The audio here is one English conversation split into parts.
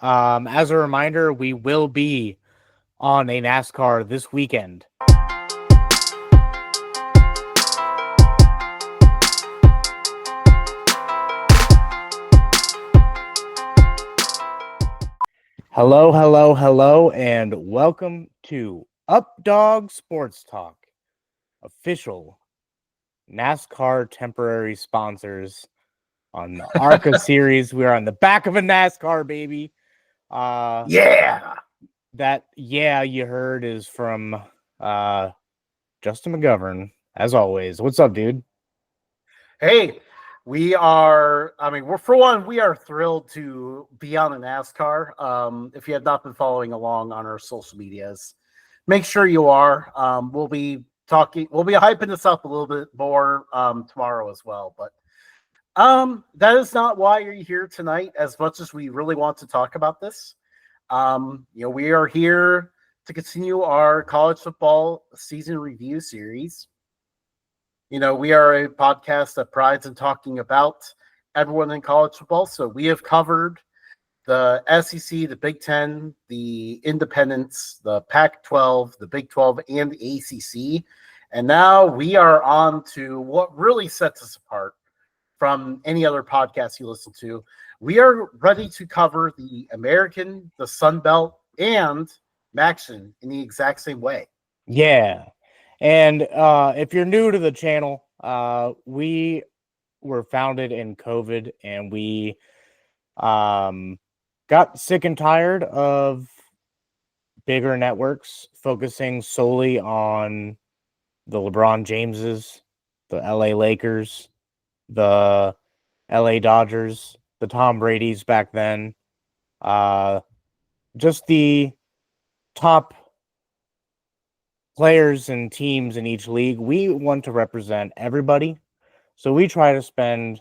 As a reminder, we will be on a NASCAR this weekend. Hello, and welcome to Updog Sports Talk, official NASCAR temporary sponsors on the ARCA series. We are on the back of a NASCAR, baby. Yeah. That you heard is from Justin McGovern, as always. What's up, dude? Hey, we are thrilled to be on a NASCAR. If you have not been following along on our social medias, make sure you are. We'll be hyping this up a little bit more tomorrow as well. But that is not why you're here tonight, as much as we really want to talk about this. We are here to continue our college football season review series. We are a podcast that prides in talking about everyone in college football. So we have covered the SEC, the Big Ten, the Independents, the Pac-12, the Big 12, and the ACC. And now we are on to what really sets us apart from any other podcast you listen to. We are ready to cover the American, the Sun Belt, and Maction in the exact same way. Yeah. And if you're new to the channel, we were founded in COVID, and we got sick and tired of bigger networks focusing solely on the LeBron Jameses, the LA Lakers, the LA Dodgers, the Tom Brady's back then, just the top players and teams in each league. We want to represent everybody, so we try to spend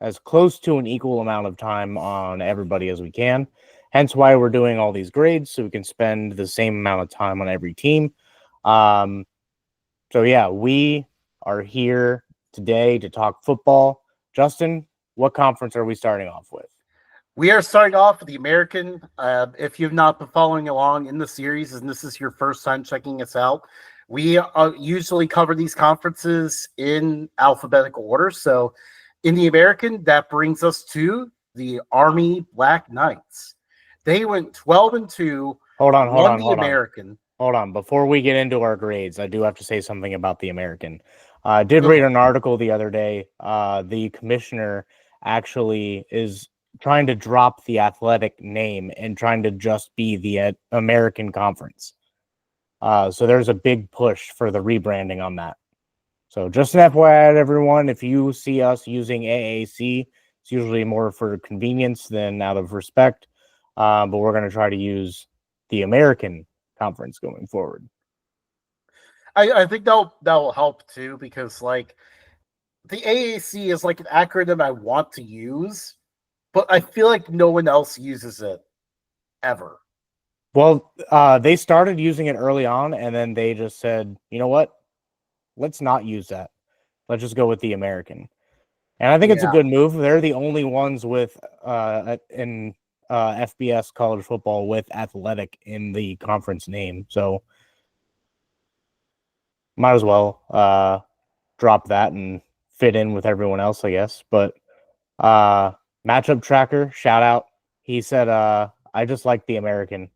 as close to an equal amount of time on everybody as we can. Hence why we're doing all these grades, so we can spend the same amount of time on every team. So yeah, we are here today to talk football. Justin, what conference are we starting off with? We are starting off with the American. If you've not been following along in the series and this is your first time checking us out, we usually cover these conferences in alphabetical order. So in the American, that brings us to the Army Black Knights. They went 12-2. Hold on. American. Hold on. Before we get into our grades, I do have to say something about the American. I did read an article the other day. The commissioner actually is trying to drop the athletic name and trying to just be the American Conference. So there's a big push for the rebranding on that. So just an FYI to everyone, if you see us using AAC, it's usually more for convenience than out of respect. But we're going to try to use the American Conference going forward. I think that will help too, because like the AAC is like an acronym I want to use, but I feel like no one else uses it ever. Well, they started using it early on, and then they just said, you know what? Let's not use that. Let's just go with the American. And I think it's a good move. They're the only ones with in FBS college football with athletic in the conference name. So might as well drop that and fit in with everyone else, I guess. But matchup tracker, shout out. He said, I just like the American.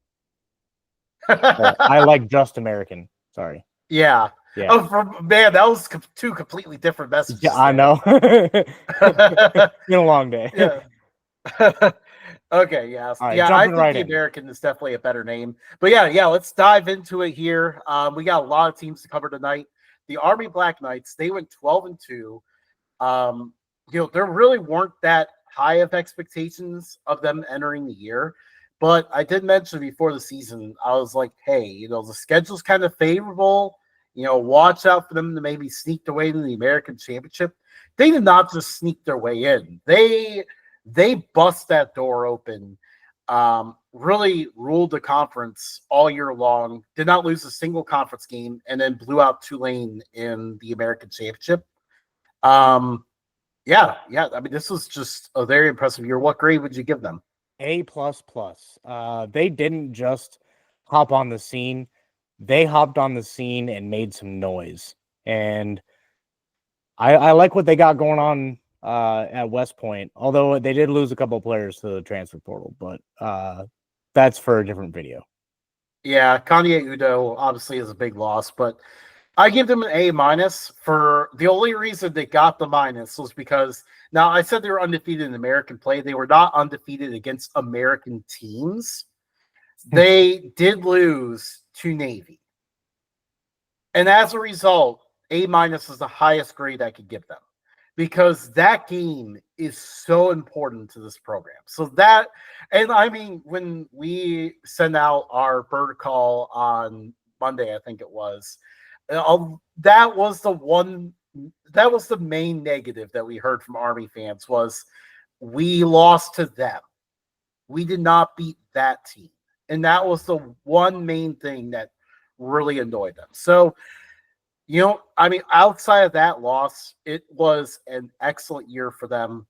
I like just American. Sorry. Yeah. Oh, man, that was two completely different messages. Yeah, I know. It's been a long day. Yeah. Okay, yeah. Right, yeah, I think the American is definitely a better name. But yeah, let's dive into it here. We got a lot of teams to cover tonight. The Army Black Knights, they went 12-2. There really weren't that high of expectations of them entering the year. But I did mention before the season, I was like, hey, the schedule's kind of favorable. Watch out for them to maybe sneak their way into the American Championship. They did not just sneak their way in. They bust that door open, really ruled the conference all year long, did not lose a single conference game, and then blew out Tulane in the American Championship. Yeah. I mean, this was just a very impressive year. What grade would you give them? A plus plus. They didn't just hop on the scene; they hopped on the scene and made some noise. And I like what they got going on at West Point. Although they did lose a couple of players to the transfer portal, but that's for a different video. Yeah, Kanye Udo obviously is a big loss, but I give them an A minus for the only reason they got the minus was because now I said they were undefeated in American play. They were not undefeated against American teams. They did lose to Navy. And as a result, A minus is the highest grade I could give them because that game is so important to this program. So that, and I mean, when we send out our bird call on Monday, I think it was, that was the main negative that we heard from Army fans was we lost to them. We did not beat that team. And that was the one main thing that really annoyed them. So, I mean, outside of that loss, it was an excellent year for them.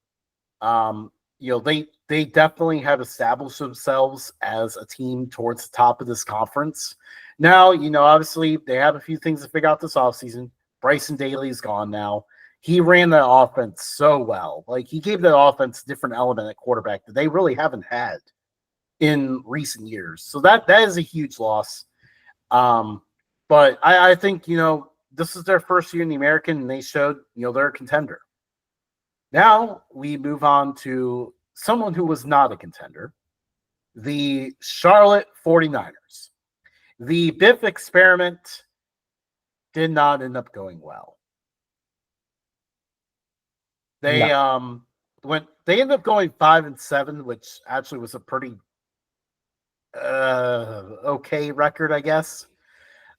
They definitely have established themselves as a team towards the top of this conference. Now, obviously they have a few things to figure out this offseason. Bryson Daly's gone now. He ran that offense so well. Like he gave that offense a different element at quarterback that they really haven't had in recent years. So that is a huge loss. But I think, this is their first year in the American, and they showed, they're a contender. Now we move on to someone who was not a contender, the Charlotte 49ers. The Biff experiment did not end up going well. They they ended up going 5-7, which actually was a pretty okay record, I guess,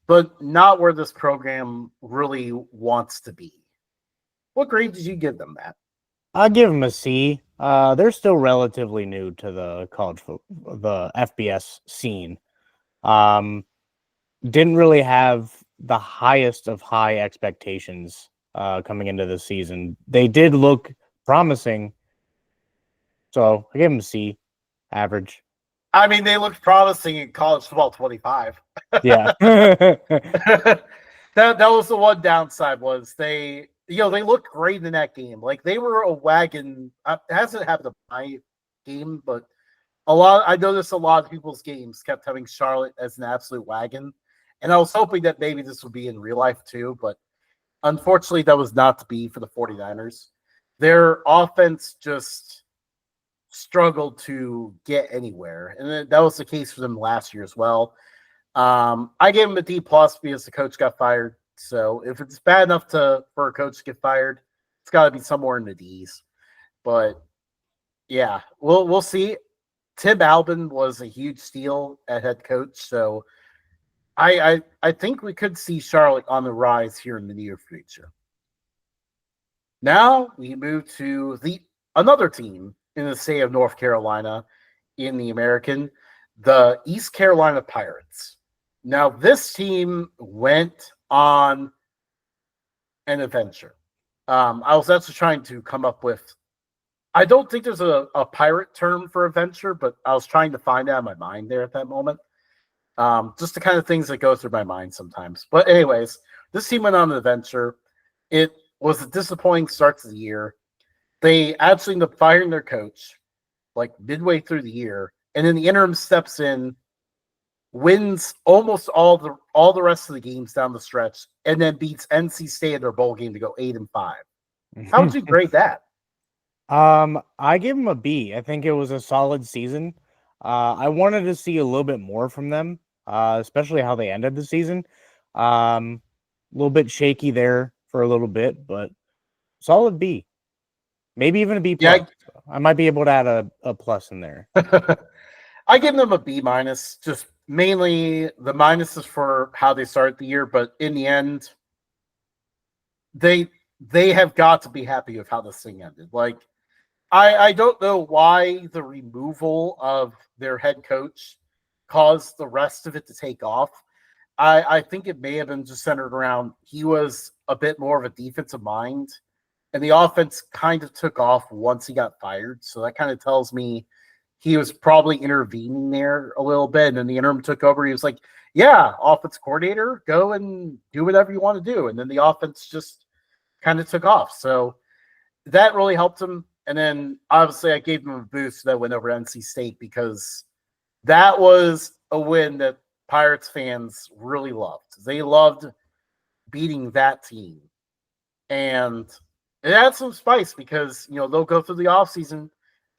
but not where this program really wants to be. What grade did you give them, Matt? I give them a C. They're still relatively new to the the FBS scene. Didn't really have the highest of high expectations coming into the season. They did look promising, so I gave them a C, average. I mean, they looked promising in college football 25. Yeah. that was the one downside was they looked great in that game. Like they were a wagon. It hasn't happened to my game, but I noticed a lot of people's games kept having Charlotte as an absolute wagon. And I was hoping that maybe this would be in real life too, but unfortunately that was not to be for the 49ers. Their offense just struggled to get anywhere. And that was the case for them last year as well. I gave him a D+ because the coach got fired. So if it's bad enough for a coach to get fired, it's got to be somewhere in the D's. But yeah, we'll see. Tim Albin was a huge steal at head coach, so I think we could see Charlotte on the rise here in the near future. Now we move to another team in the state of North Carolina in the American, the East Carolina Pirates. Now, this team went on an adventure. I was actually trying to come up with, I don't think there's a pirate term for adventure, but I was trying to find out in my mind there at that moment. Just the kind of things that go through my mind sometimes. But anyways, this team went on an adventure. It was a disappointing start to the year. They actually ended up firing their coach like midway through the year, and then the interim steps in, wins almost all the rest of the games down the stretch, and then beats NC State in their bowl game to go 8-5. How would you grade that? I give them a B. I think it was a solid season. I wanted to see a little bit more from them, especially how they ended the season. A little bit shaky there for a little bit, but solid B. Maybe even a B+. Yeah, I might be able to add a plus in there. I give them a B-, just mainly the minuses for how they started the year, but in the end, they have got to be happy with how this thing ended. Like, I don't know why the removal of their head coach caused the rest of it to take off. I think it may have been just centered around he was a bit more of a defensive mind, and the offense kind of took off once he got fired. So that kind of tells me he was probably intervening there a little bit, and then the interim took over. He was like, "Yeah, offense coordinator, go and do whatever you want to do," and then the offense just kind of took off. So that really helped him. And then obviously I gave him a boost that went over NC State because that was a win that Pirates fans really loved. They loved beating that team. And it adds some spice because, they'll go through the offseason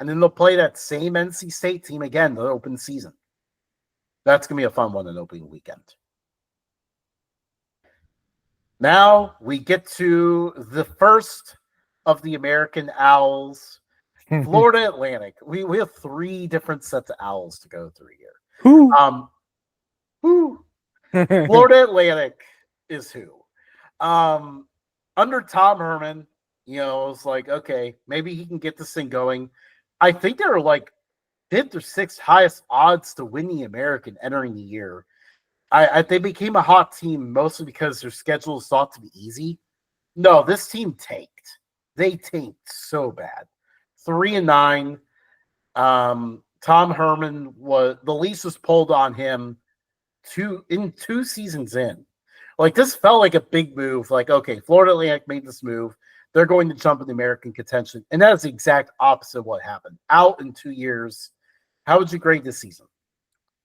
and then they'll play that same NC State team again, the open season. That's going to be a fun one in opening weekend. Now we get to the first of the American Owls, Florida Atlantic. We have 3 different sets of Owls to go through here. Who? Florida Atlantic is who? Under Tom Herman, it's like, okay, maybe he can get this thing going. I think they're like 5th or 6th highest odds to win the American entering the year. They became a hot team mostly because their schedule is thought to be easy. No, this team tanked. They tanked so bad. 3-9. Tom Herman the leash was pulled on him 2 seasons in. Like, this felt like a big move. Like, okay, Florida Atlantic made this move. They're going to jump in the American contention. And that is the exact opposite of what happened. Out in 2 years. How would you grade this season?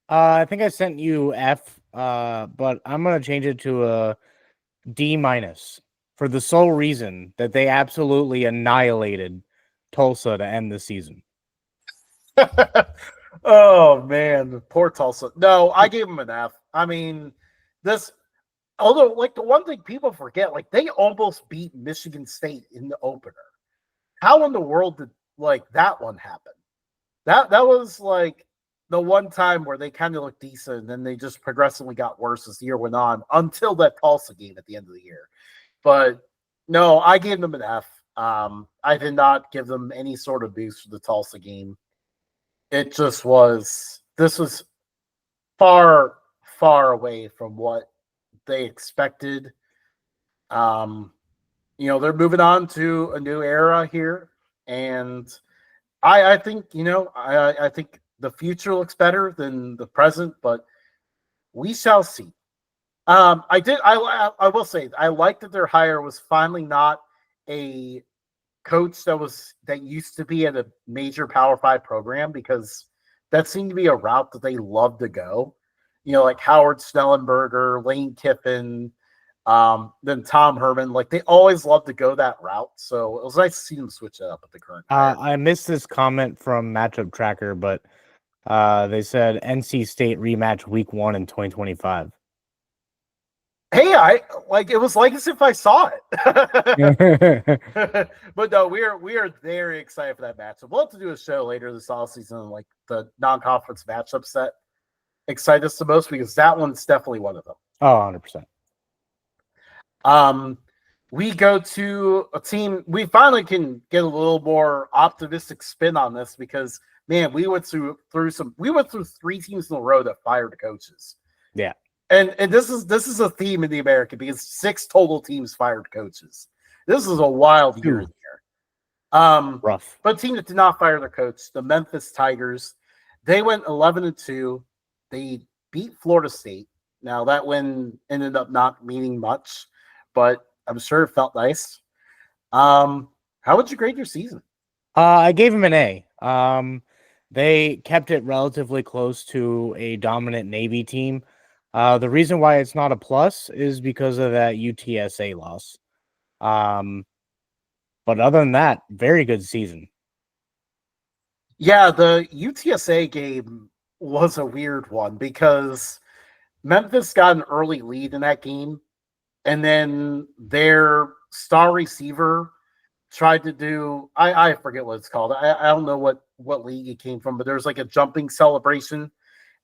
I think I sent you F, but I'm going to change it to a D- for the sole reason that they absolutely annihilated Tulsa to end the season. Oh, man. Poor Tulsa. No, I gave them an F. I mean, although, like, the one thing people forget, like, they almost beat Michigan State in the opener. How in the world did, like, that one happen? That was, like, the one time where they kind of looked decent, and then they just progressively got worse as the year went on until that Tulsa game at the end of the year. But, no, I gave them an F. I did not give them any sort of boost for the Tulsa game. It just was – this was far, far away from what they expected. They're moving on to a new era here, and I think I think the future looks better than the present, but we shall see. I will say I like that their hire was finally not a coach that used to be at a major Power 5 program, because that seemed to be a route that they love to go. Like Howard Snellenberger, Lane Kiffin, then Tom Herman. Like, they always love to go that route. So it was nice to see them switch it up at the current time. I missed this comment from Matchup Tracker, but they said NC State rematch week 1 in 2025. Hey, it was like as if I saw it. But no, we are very excited for that matchup. We'll have to do a show later this offseason, like the non-conference matchup set excite us the most, because that one's definitely one of them. Oh, 100%. We go to a team. We finally can get a little more optimistic spin on this, because, man, we went through 3 teams in a row that fired coaches. Yeah. And this is a theme in the American, because 6 total teams fired coaches. This is a wild year here. Rough. But a team that did not fire their coach, the Memphis Tigers, they went 11-2. They beat Florida State. Now, that win ended up not meaning much, but I'm sure it felt nice. How would you grade your season? I gave him an A. They kept it relatively close to a dominant Navy team. The reason why it's not a plus is because of that UTSA loss. But other than that, very good season. Yeah, the UTSA game was a weird one, because Memphis got an early lead in that game, and then their star receiver tried to do, I forget what it's called. I don't know what league it came from, but there's like a jumping celebration,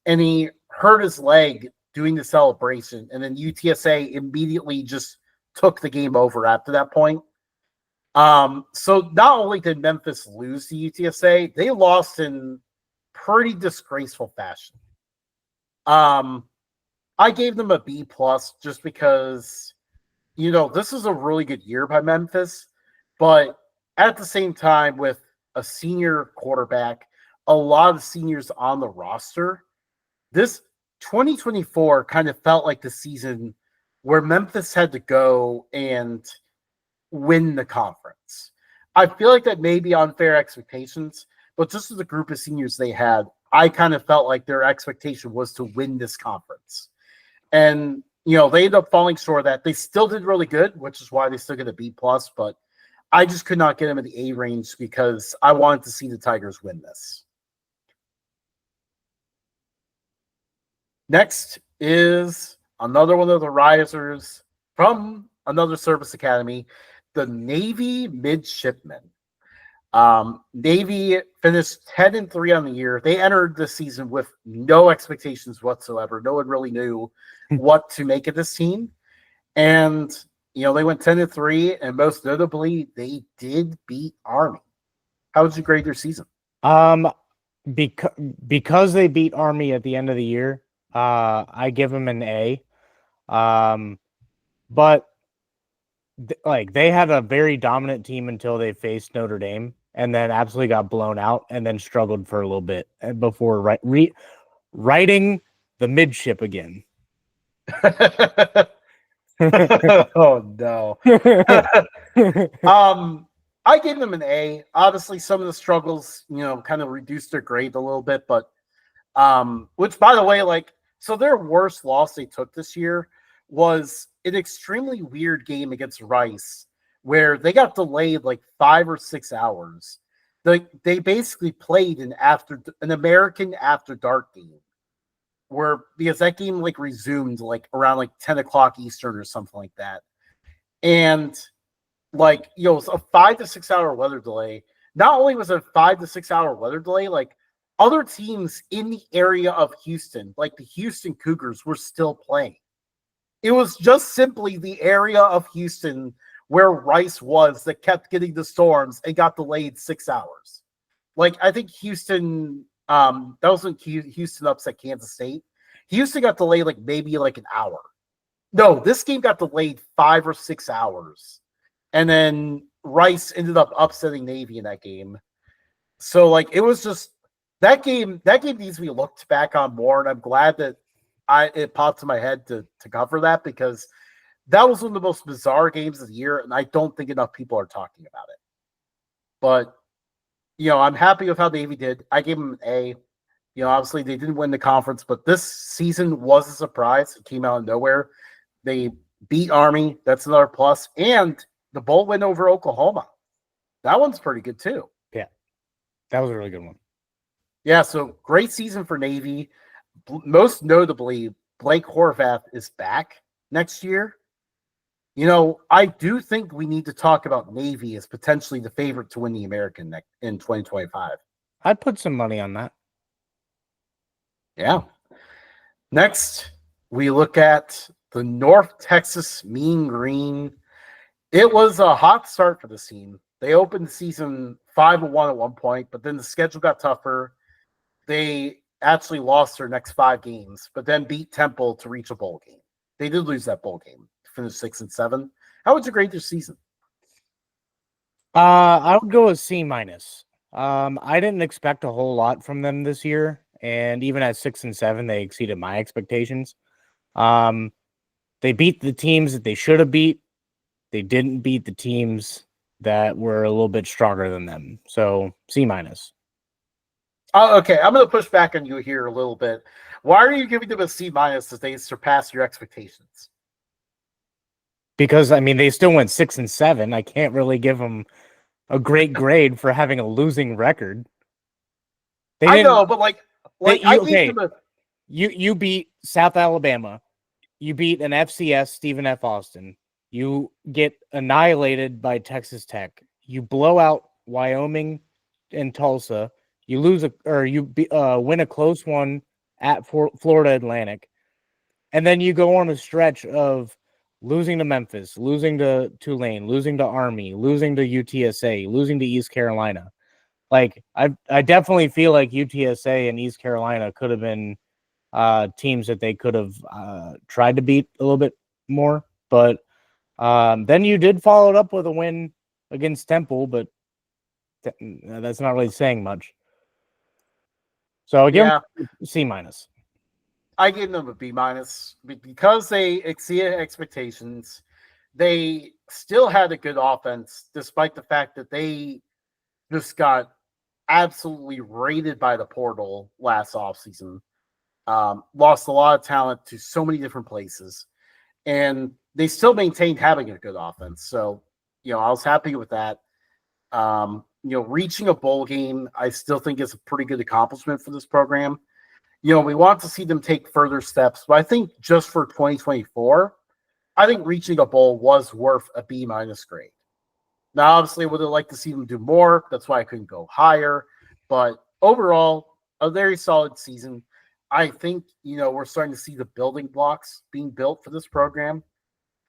and he hurt his leg doing the celebration, and then UTSA immediately just took the game over after that point. So not only did Memphis lose to UTSA, they lost in pretty disgraceful fashion. I gave them a B+ just because, this is a really good year by Memphis, but at the same time, with a senior quarterback, a lot of seniors on the roster, this 2024 kind of felt like the season where Memphis had to go and win the conference. I feel like that may be unfair expectations, but just as a group of seniors they had, I kind of felt like their expectation was to win this conference. And, you know, they ended up falling short of that. They still did really good, which is why they still get a B+, but I just could not get them in the A range because I wanted to see the Tigers win this. Next is another one of the risers from another service academy, the Navy Midshipmen. Navy finished 10-3 on the year. They entered the season with no expectations whatsoever. No one really knew what to make of this team. And, you know, they went 10-3, and most notably, they did beat Army. How would you grade their season? Because they beat Army at the end of the year, I give them an A. But they had a very dominant team until they faced Notre Dame, and then absolutely got blown out, and then struggled for a little bit before righting the midship again. Oh no. I gave them an A. Obviously, some of the struggles, you know, kind of reduced their grade a little bit, but which, by the way, so their worst loss they took this year was an extremely weird game against Rice, where they got delayed like 5 or 6 hours. They basically played an American after dark game, because that game resumed around 10 o'clock Eastern or something like that, and it's a 5 to 6 hour weather delay. Not only was it a 5 to 6 hour weather delay, other teams in the area of Houston, like the Houston Cougars, were still playing. It was just simply the area of Houston where Rice was that kept getting the storms and got delayed 6 hours. I think Houston, that was when Houston upset Kansas State. Houston got delayed maybe an hour. No, this game got delayed 5 or 6 hours. And then Rice ended up upsetting Navy in that game. So it was just that game needs to be looked back on more, and I'm glad that it popped in my head to cover that, because that was one of the most bizarre games of the year, and I don't think enough people are talking about it. But I'm happy with how Navy did. I gave them an A. Obviously they didn't win the conference, but this season was a surprise. It came out of nowhere. They beat Army. That's another plus. And the bowl win over Oklahoma. That one's pretty good too. Yeah, that was a really good one. Yeah, so great season for Navy. Most notably, Blake Horvath is back next year. I do think we need to talk about Navy as potentially the favorite to win the American in 2025. I'd put some money on that. Yeah. Next, we look at the North Texas Mean Green. It was a hot start for the team. They opened the season 5-1 at one point, but then the schedule got tougher. They actually lost their next 5 games, but then beat Temple to reach a bowl game. They did lose that bowl game, finished 6-7. How would you grade their season? I would go with C-. I didn't expect a whole lot from them this year, and even at 6-7, they exceeded my expectations. They beat the teams that they should have beat. They didn't beat the teams that were a little bit stronger than them. So C-. Okay, I'm going to push back on you here a little bit. Why are you giving them a C- as they surpass your expectations? Because, they still went 6-7. I can't really give them a great grade for having a losing record. I know, but I gave them you beat South Alabama. You beat an FCS, Stephen F. Austin. You get annihilated by Texas Tech. You blow out Wyoming and Tulsa. You win a close one at Florida Atlantic. And then you go on a stretch of losing to Memphis, losing to Tulane, losing to Army, losing to UTSA, losing to East Carolina. I definitely feel like UTSA and East Carolina could have been teams that they could have tried to beat a little bit more. But then you did follow it up with a win against Temple, but that's not really saying much. So give Yeah, them C minus. I gave them a B minus because they exceeded expectations. They still had a good offense, despite the fact that they just got absolutely raided by the portal last offseason. Lost a lot of talent to so many different places, and they still maintained having a good offense. So, I was happy with that. Reaching a bowl game, I still think is a pretty good accomplishment for this program. We want to see them take further steps, but I think just for 2024, I think reaching a bowl was worth a B minus grade. Now, obviously, I would have liked to see them do more. That's why I couldn't go higher. But overall, a very solid season. I think, we're starting to see the building blocks being built for this program.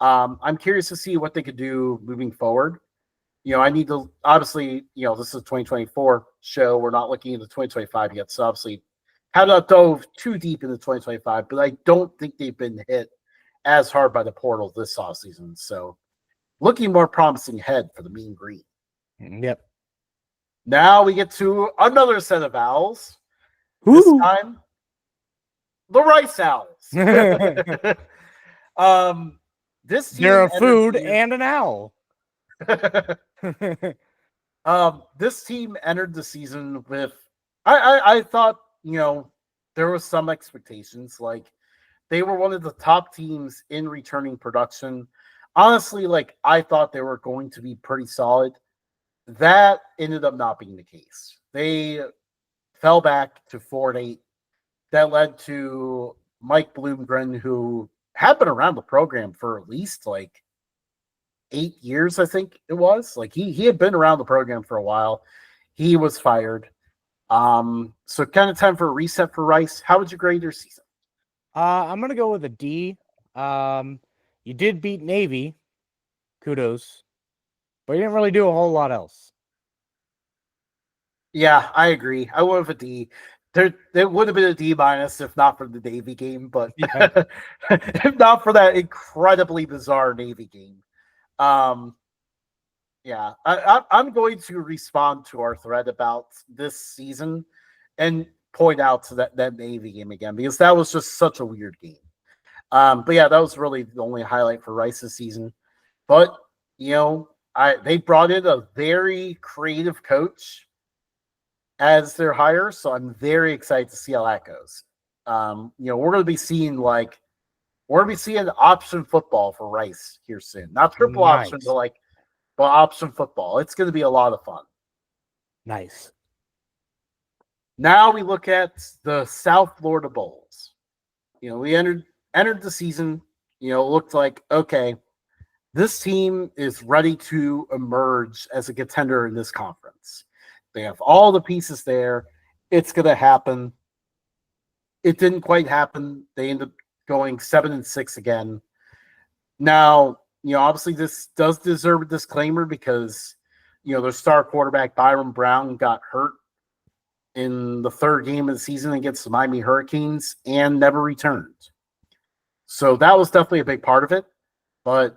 I'm curious to see what they could do moving forward. I need to, obviously, this is a 2024 show. We're not looking into 2025 yet. So, obviously, have not dove too deep into 2025, but I don't think they've been hit as hard by the portal this offseason. So, looking more promising ahead for the Mean Green. Yep. Now we get to another set of owls. Woo. This time, the Rice Owls. This team They're a food and an owl. This team entered the season with, I thought, there was some expectations. Like, they were one of the top teams in returning production. Honestly, I thought they were going to be pretty solid. That ended up not being the case. They fell back to 4-8. That led to Mike Bloomgren, who had been around the program for at least 8 years, I think it was. He had been around the program for a while. He was fired. So kind of time for a reset for Rice. How would you grade your season? I'm gonna go with a D. You did beat Navy. Kudos. But you didn't really do a whole lot else. Yeah, I agree. I would have a D. There would have been a D minus if not for the Navy game, but if not for that incredibly bizarre Navy game. Yeah, I'm going to respond to our thread about this season and point out to that Navy game again, because that was just such a weird game. But yeah, that was really the only highlight for Rice's season. But, they brought in a very creative coach as their hire, so I'm very excited to see how that goes. We're going to be seeing option football for Rice here soon. Not triple option, but option football. It's going to be a lot of fun. Nice. Now we look at the South Florida Bowls. We entered the season. Looked like, okay, this team is ready to emerge as a contender in this conference. They have all the pieces there. It's going to happen. It didn't quite happen. They ended up going 7-6 again. Now, obviously this does deserve a disclaimer because, their star quarterback Byron Brown got hurt in the third game of the season against the Miami Hurricanes and never returned. So that was definitely a big part of it. But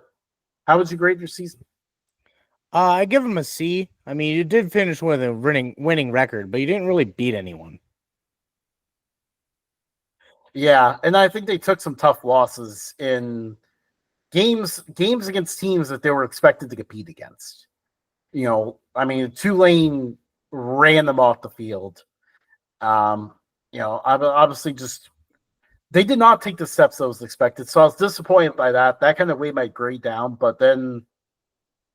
how would you grade your season? I give him a C. I mean, you did finish with a winning record, but you didn't really beat anyone. Yeah, and I think they took some tough losses in games against teams that they were expected to compete against. Tulane ran them off the field. Obviously just they did not take the steps that was expected. So I was disappointed by that. That kind of weighed my grade down, but then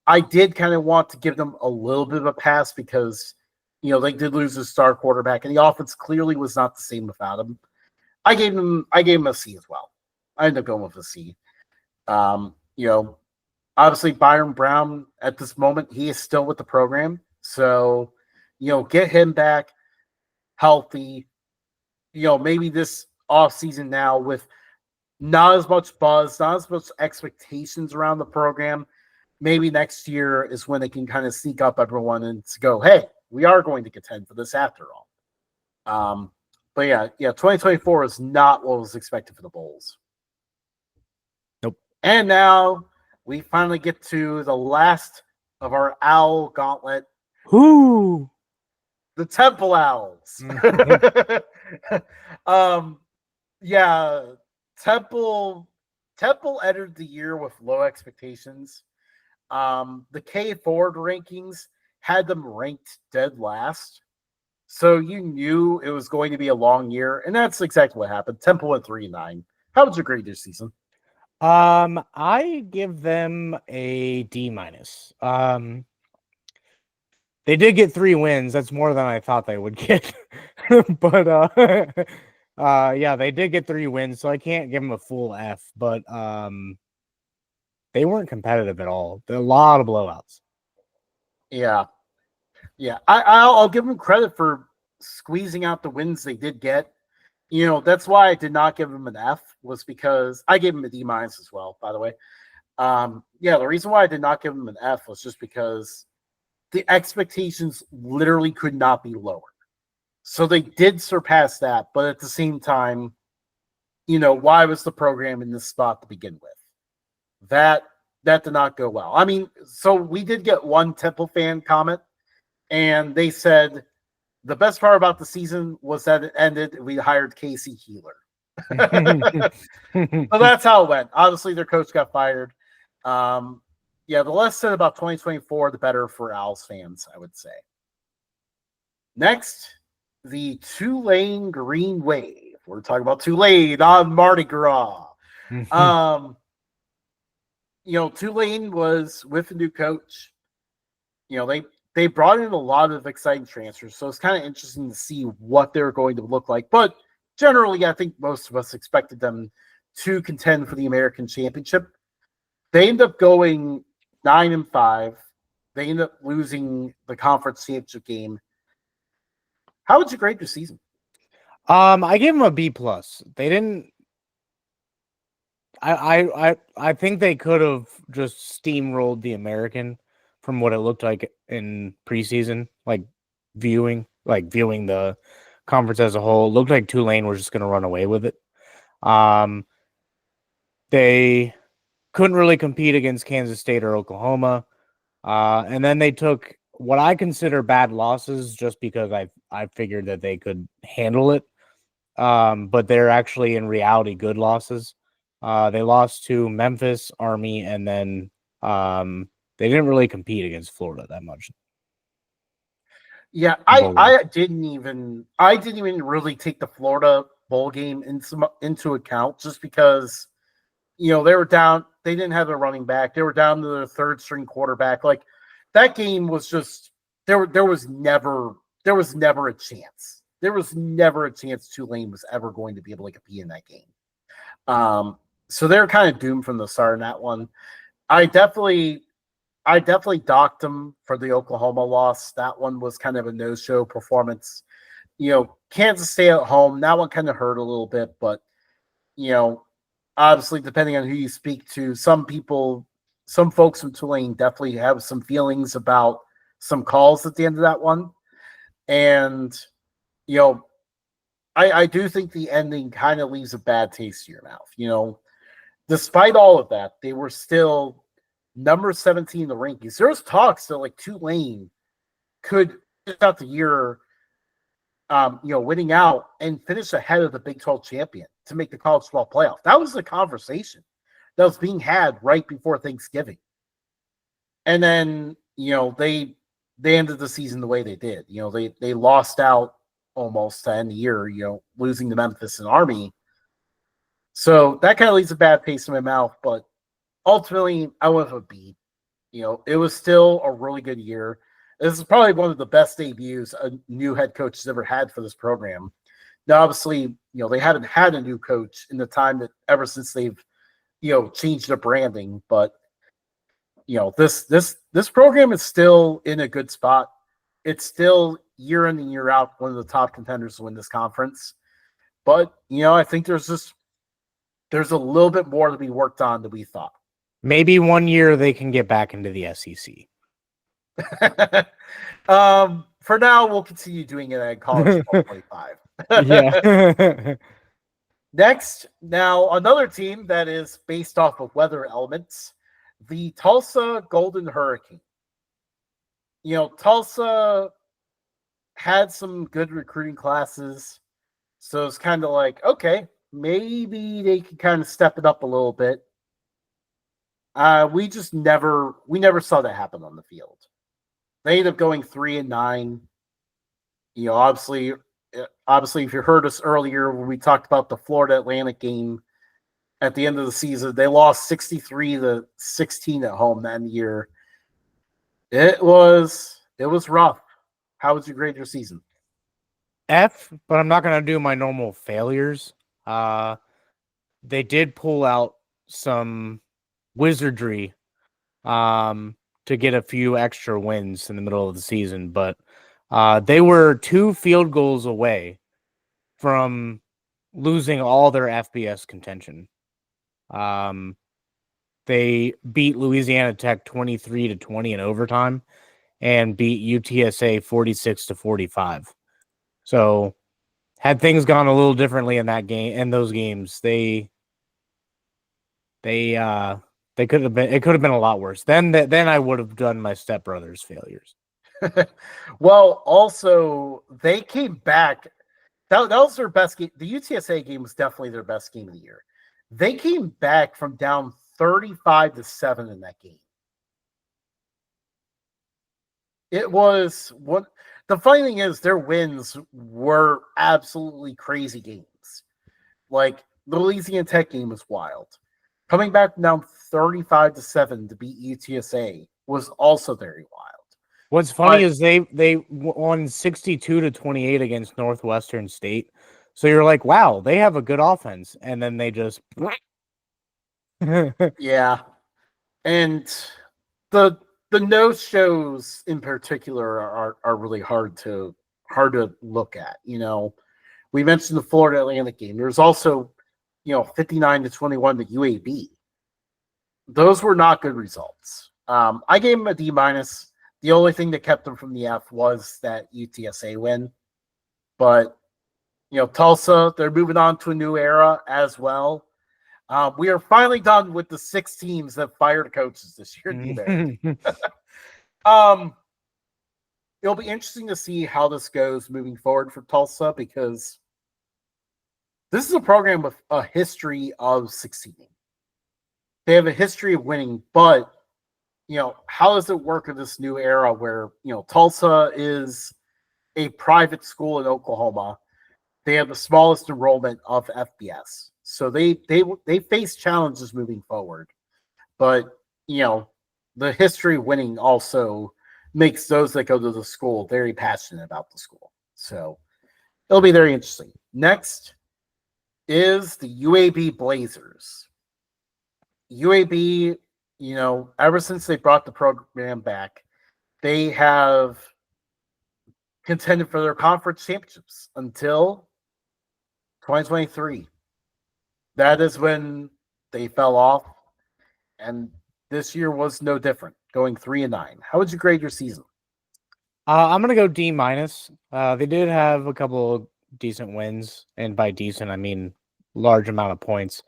I did kind of want to give them a little bit of a pass because, they did lose a star quarterback and the offense clearly was not the same without him. I gave him a C as well. I ended up going with a C. Obviously Byron Brown at this moment, he is still with the program. So, get him back healthy. Maybe this offseason now with not as much buzz, not as much expectations around the program. Maybe next year is when they can kind of sneak up everyone and go, hey, we are going to contend for this after all. But yeah, 2024 is not what was expected for the Bulls. Nope. And now we finally get to the last of our Owl Gauntlet. Whoo! The Temple Owls. um, yeah, Temple Temple entered the year with low expectations. The K Ford rankings had them ranked dead last. So you knew it was going to be a long year, and that's exactly what happened. Temple went 3-9. How would you grade this season? I give them a D minus. They did get 3 wins. That's more than I thought they would get. But yeah, they did get 3 wins, so I can't give them a full F, but they weren't competitive at all. There are a lot of blowouts. Yeah. Yeah. I'll give them credit for squeezing out the wins they did get. That's why I did not give them an F, was because I gave them a D minus as well, by the way. Yeah, the reason why I did not give them an F was just because the expectations literally could not be lower. So they did surpass that, but at the same time, why was the program in this spot to begin with? That did not go well. I mean, so we did get one Temple fan comment, and they said the best part about the season was that it ended. We hired Casey Keeler. So that's how it went. Obviously, their coach got fired. Yeah, the less said about 2024, the better for Owls fans, I would say. Next, the Tulane Green Wave. We're talking about Tulane on Mardi Gras. Tulane was with a new coach. They brought in a lot of exciting transfers, so it's kind of interesting to see what they're going to look like. But generally, I think most of us expected them to contend for the American Championship. They end up going 9-5. They end up losing the conference championship game. How would you grade your season? I gave them a B plus. They didn't. I think they could have just steamrolled the American from what it looked like in preseason, like viewing the conference as a whole. It looked like Tulane was just going to run away with it. They couldn't really compete against Kansas State or Oklahoma. And then they took what I consider bad losses just because I figured that they could handle it. But they're actually in reality good losses. They lost to Memphis, Army, and then they didn't really compete against Florida that much. Yeah, I didn't even really take the Florida bowl game into account, just because they were down. They didn't have a running back. They were down to their third string quarterback. Like, that game was just there was never a chance. There was never a chance Tulane was ever going to be able to compete in that game. So they're kind of doomed from the start in that one. I definitely docked them for the Oklahoma loss. That one was kind of a no-show performance. Kansas State at home, that one kind of hurt a little bit, but obviously, depending on who you speak to, some folks from Tulane definitely have some feelings about some calls at the end of that one. And, I do think the ending kind of leaves a bad taste in your mouth. Despite all of that, they were still number 17 in the rankings. There was talks that like Tulane could finish out the year, winning out and finish ahead of the Big 12 champion to make the college football playoff. That was the conversation that was being had right before Thanksgiving. And then, they ended the season the way they did. They lost out almost to end the year, losing to Memphis and Army. So that kind of leaves a bad taste in my mouth, but ultimately I went with a B. It was still a really good year. This is probably one of the best debuts a new head coach has ever had for this program. Now, obviously, they haven't had a new coach in the time that ever since they've, changed their branding. But, this program is still in a good spot. It's still year in and year out one of the top contenders to win this conference. But, I think there's a little bit more to be worked on than we thought. Maybe one year they can get back into the SEC. For now, we'll continue doing it at College 25. Yeah. Next, now another team that is based off of weather elements, the Tulsa Golden Hurricane. Tulsa had some good recruiting classes, So it's kind of like, okay, maybe they can kind of step it up a little bit. We never saw that happen on the field. They ended up going 3-9. You know, obviously, if you heard us earlier when we talked about the Florida Atlantic game at the end of the season, they lost 63-16 at home that year. It was rough. How would you grade your season? F, but I'm not gonna do my normal failures. They did pull out some wizardry to get a few extra wins in the middle of the season, but they were 2 field goals away from losing all their FBS contention. They beat Louisiana Tech 23-20 in overtime and beat UTSA 46-45. So had things gone a little differently in that game, in those games, they could have been, it could have been a lot worse. Then I would have done my stepbrother's failures. Well, also they came back. That was their best game. The UTSA game was definitely their best game of the year. They came back from down 35-7 in that game. It was what the funny thing is, their wins were absolutely crazy games. Like the Louisiana Tech game was wild. Coming back down 35-7 to beat UTSA was also very wild. What's funny is they won 62-28 against Northwestern State. So you're like, wow, they have a good offense, and then they just yeah. And the no shows in particular are really hard to look at. You know, we mentioned the Florida Atlantic game. There's also, 59-21 to UAB. Those were not good results. I gave them a D-. The only thing that kept them from the F was that UTSA win. But, Tulsa, they're moving on to a new era as well. We are finally done with the 6 teams that fired coaches this year. It'll be interesting to see how this goes moving forward for Tulsa, because this is a program with a history of succeeding. They have a history of winning, but how does it work in this new era where, Tulsa is a private school in Oklahoma. They have the smallest enrollment of FBS. So they face challenges moving forward. But, the history of winning also makes those that go to the school very passionate about the school. So it'll be very interesting. Next is the UAB Blazers. UAB, ever since they brought the program back, they have contended for their conference championships until 2023. That is when they fell off, and this year was no different, going 3-9. How would you grade your season? I'm gonna go D-. They did have a couple of decent wins, and by decent I mean large amount of points.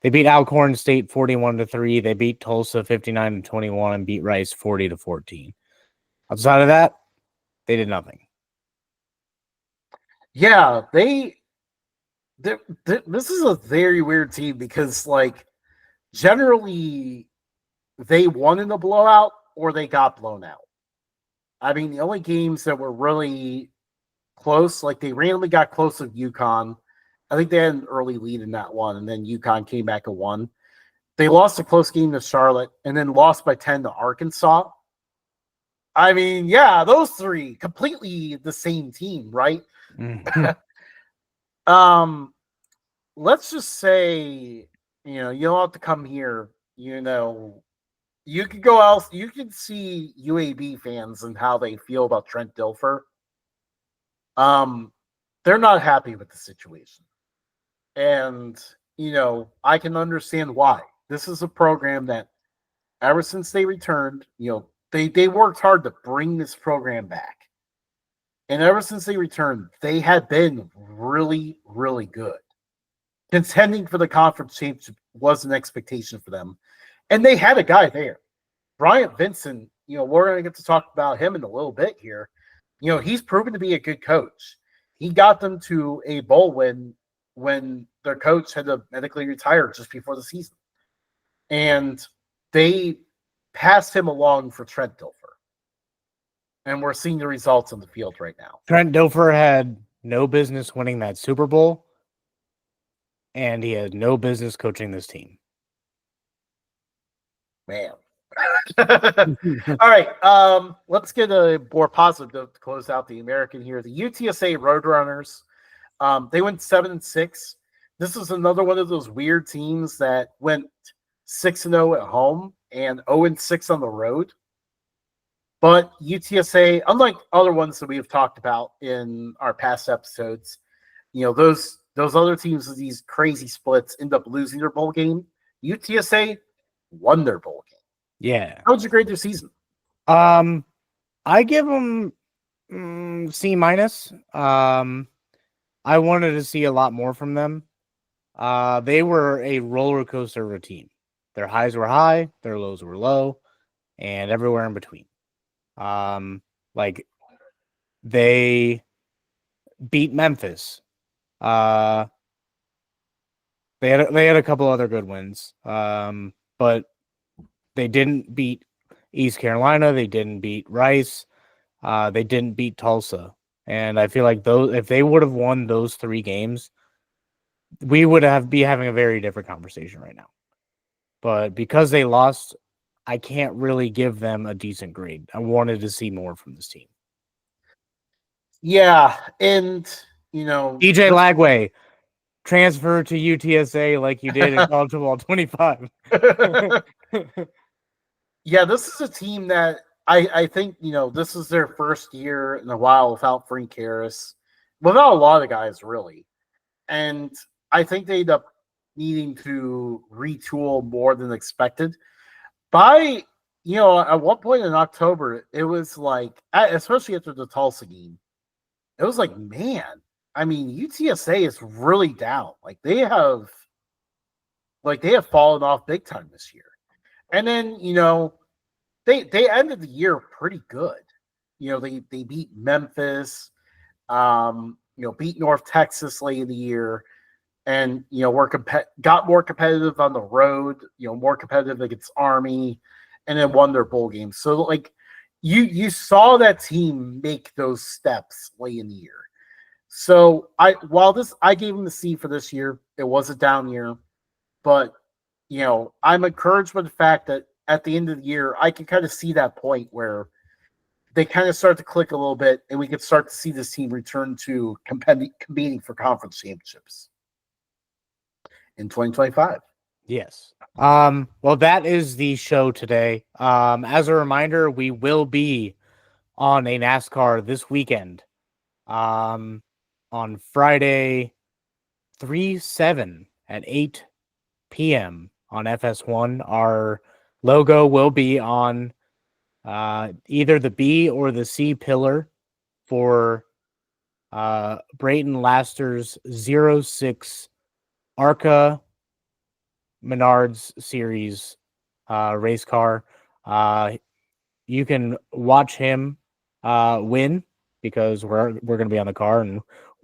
They beat Alcorn State 41-3. They beat Tulsa 59-21 and beat Rice 40-14. Outside of that, they did nothing. Yeah, this is a very weird team because, generally they won in a blowout or they got blown out. I mean, the only games that were really close, they randomly got close with UConn. I think they had an early lead in that one, and then UConn came back and won. They lost a close game to Charlotte and then lost by 10 to Arkansas. I mean, yeah, those 3 completely the same team, right? Let's just say, you don't have to come here. You could go else. You can see UAB fans and how they feel about Trent Dilfer. They're not happy with the situation. And, I can understand why. This is a program that ever since they returned, they worked hard to bring this program back. And ever since they returned, they had been really, really good. Contending for the conference championship was an expectation for them. And they had a guy there. Bryant Vincent, we're going to get to talk about him in a little bit here. He's proven to be a good coach. He got them to a bowl win when their coach had to medically retire just before the season. And they passed him along for Trent Dilfer. And we're seeing the results on the field right now. Trent Dilfer had no business winning that Super Bowl, and he had no business coaching this team. Man. All right. Let's get a more positive note to close out the American here. The UTSA Roadrunners, they went 7-6. This is another one of those weird teams that went 6-0 at home and 0-6 on the road. But UTSA, unlike other ones that we have talked about in our past episodes, those other teams with these crazy splits end up losing their bowl game. UTSA won their bowl game. Yeah. How would you grade their season? I give them C-. I wanted to see a lot more from them. They were a roller coaster of a team. Their highs were high, their lows were low, and everywhere in between. Like they beat Memphis. They had a couple other good wins. But they didn't beat East Carolina. They didn't beat Rice. They didn't beat Tulsa. And I feel like if they would have won those 3 games, we would be having a very different conversation right now. But because they lost, I can't really give them a decent grade. I wanted to see more from this team. Yeah, and DJ Lagway, transfer to UTSA like you did in College Football 25. Yeah, this is a team that I think, this is their first year in a while without Frank Harris, without a lot of guys, really. And I think they end up needing to retool more than expected. By, at one point in October, it was like, especially after the Tulsa game, it was like, man, I mean, UTSA is really down. Like they have fallen off big time this year. And then, they ended the year pretty good. They beat Memphis, beat North Texas late in the year, and got more competitive on the road, more competitive against Army, and then won their bowl game. So like you saw that team make those steps late in the year. So I gave them the C for this year. It was a down year, but I'm encouraged by the fact that at the end of the year, I can kind of see that point where they kind of start to click a little bit, and we can start to see this team return to competing for conference championships in 2025. Yes. Well, that is the show today. As a reminder, we will be on a NASCAR this weekend. On Friday, 3/7 at 8 p.m. on FS1. Our logo will be on either the B or the C pillar for Brayton Laster's 06 ARCA Menards Series race car. You can watch him win because we're going to be on the car and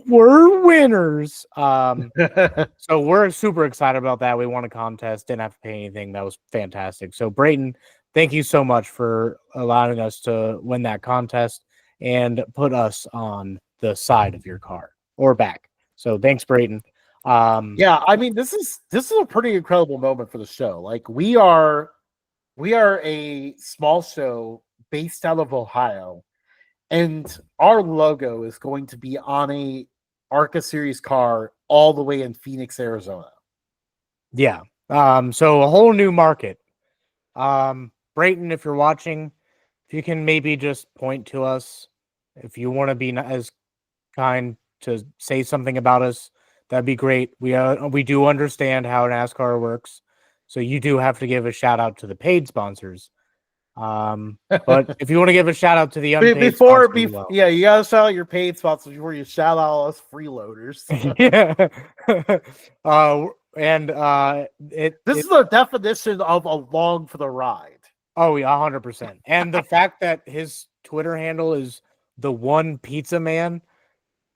we're winners. So we're super excited about that. We won a contest, didn't have to pay anything. That was fantastic. So Brayton, thank you so much for allowing us to win that contest and put us on the side of your car or back. So thanks, Brayton. Yeah, I mean, this is a pretty incredible moment for the show. Like we are a small show based out of Ohio, and our logo is going to be on a ARCA Series car all the way in Phoenix, Arizona. Yeah. So a whole new market. Brayton, if you're watching, if you can maybe just point to us, if you want to be as kind to say something about us, that'd be great. We do understand how NASCAR works, so you do have to give a shout out to the paid sponsors. But if you want to give a shout out to the unpaid sponsors, yeah, you gotta shout out your paid sponsors before you shout out us freeloaders. Yeah. This is the definition of along for the ride. Oh yeah, 100%. And the fact that his Twitter handle is the one pizza man,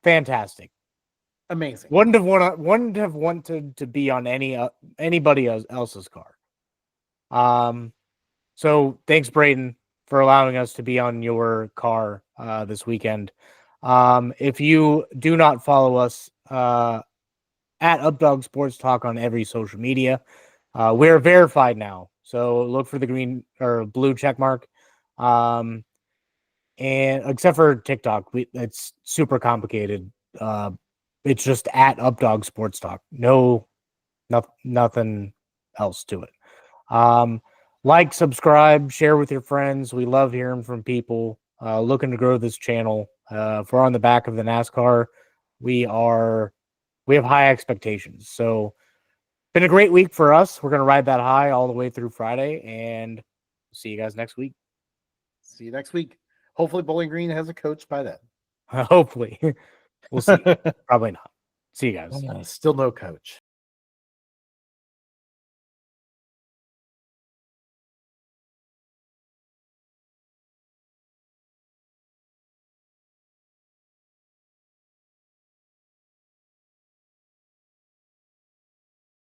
fantastic. Amazing. Wouldn't have wanted to be on anybody else's car. So thanks, Braden, for allowing us to be on your car this weekend. If you do not follow us at Updog Sports Talk on every social media, we're verified now. So look for the green or blue check mark. And except for TikTok, it's super complicated. It's just at Updog Sports Talk. Nothing else to it. Like, subscribe, share with your friends. We love hearing from people looking to grow this channel. If we're on the back of the NASCAR, we have high expectations. So been a great week for us. We're going to ride that high all the way through Friday, and see you guys next week. See you next week. Hopefully Bowling Green has a coach by then. Hopefully. We'll see. Probably not. See you guys. Still no coach.